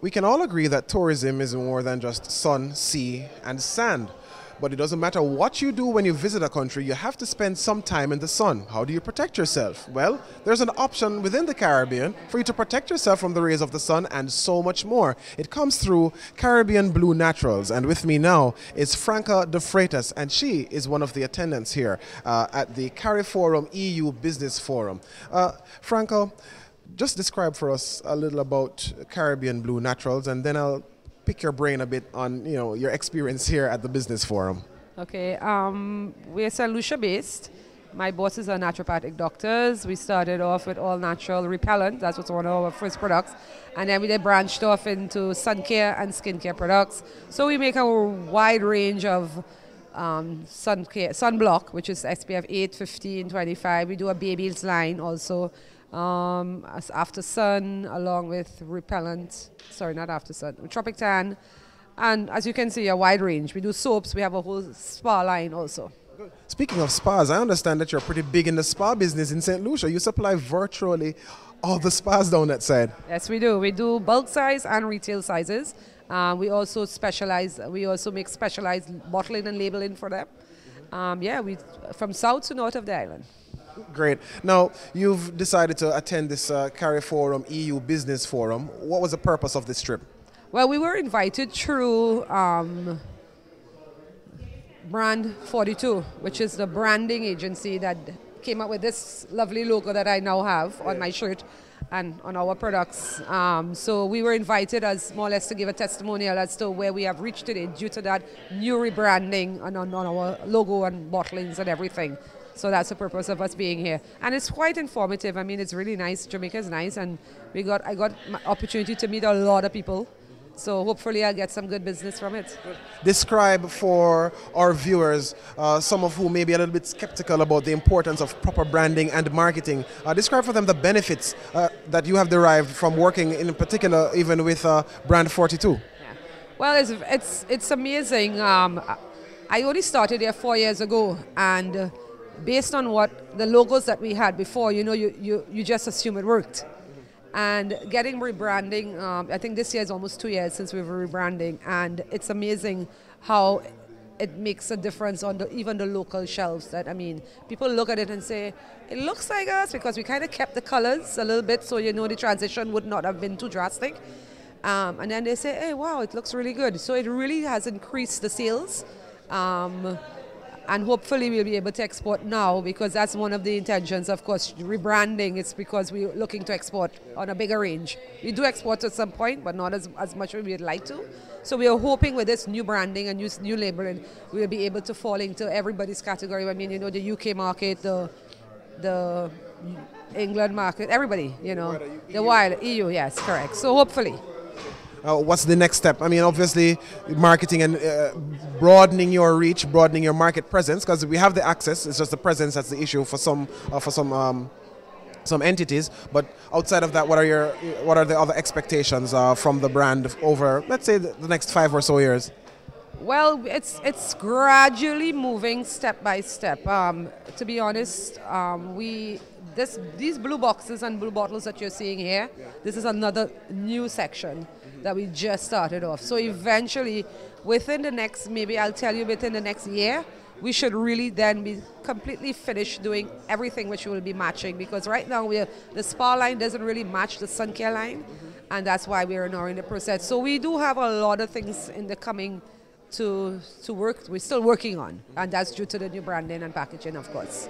We can all agree that tourism is more than just sun, sea, and sand. But it doesn't matter what you do when you visit a country, you have to spend some time in the sun. How do you protect yourself? Well, there's an option within the Caribbean for you to protect yourself from the rays of the sun and so much more. It comes through Caribbean Blue Naturals. And with me now is Franca de Freitas, and she is one of the attendants here at the CARIFORUM-EU Business Forum. Franca, just describe for us a little about Caribbean Blue Naturals, and then I'll pick your brain a bit on your experience here at the Business Forum. Okay, we're St. Lucia based. My bosses are naturopathic doctors. We started off with all natural repellent. That was one of our first products. And then we branched off into sun care and skincare products. So we make a wide range of sunblock, which is SPF 8, 15, 25. We do a baby's line also. As after sun, along with repellent, sorry, not after sun, tropic tan, and as you can see, a wide range. We do soaps, we have a whole spa line also. Speaking of spas, I understand that you're pretty big in the spa business in St. Lucia. You supply virtually all the spas down that side. Yes, we do. We do bulk size and retail sizes. We also specialize, we also make specialized bottling and labeling for them. We from south to north of the island. Great. Now, you've decided to attend this CARIFORUM-EU Business Forum. What was the purpose of this trip? Well, we were invited through Brand 42, which is the branding agency that came up with this lovely logo that I now have on my shirt and on our products. So we were invited as more or less to give a testimonial as to where we have reached today due to that new rebranding on our logo and bottlings and everything. So that's the purpose of us being here. And it's quite informative. I mean, it's really nice. Jamaica is nice. And I got my opportunity to meet a lot of people. So hopefully I'll get some good business from it. Describe for our viewers, some of who may be a little bit skeptical about the importance of proper branding and marketing. Describe for them the benefits that you have derived from working in particular even with Brand 42. Yeah. Well, it's amazing. I only started here 4 years ago, and based on what the logos that we had before, you just assume it worked. And getting rebranding, I think this year is almost 2 years since we were rebranding, and it's amazing how it makes a difference on even the local shelves. That, I mean, people look at it and say, it looks like us, because we kind of kept the colors a little bit, so the transition would not have been too drastic. And then they say, hey, wow, it looks really good. So it really has increased the sales. And hopefully we'll be able to export now, because that's one of the intentions. Of course, rebranding is because we're looking to export on a bigger range. We do export at some point, but not as much as we'd like to. So we are hoping with this new branding and new labeling, we'll be able to fall into everybody's category. I mean, the UK market, the England market, everybody, the wider EU, yes, correct. So hopefully. What's the next step? I mean, obviously, marketing and broadening your reach, broadening your market presence, because we have the access. It's just the presence that's the issue for some entities. But outside of that, what are the other expectations from the brand over, let's say, the next 5 or so years? Well, it's gradually moving step by step. To be honest, these blue boxes and blue bottles that you're seeing here, this is another new section that we just started off. So eventually, within the next, maybe I'll tell you within the next year, we should really then be completely finished doing everything which will be matching, because right now the spa line doesn't really match the sun care line, and that's why we're now in the process. So we do have a lot of things in the coming to work, we're still working on, and that's due to the new branding and packaging, of course.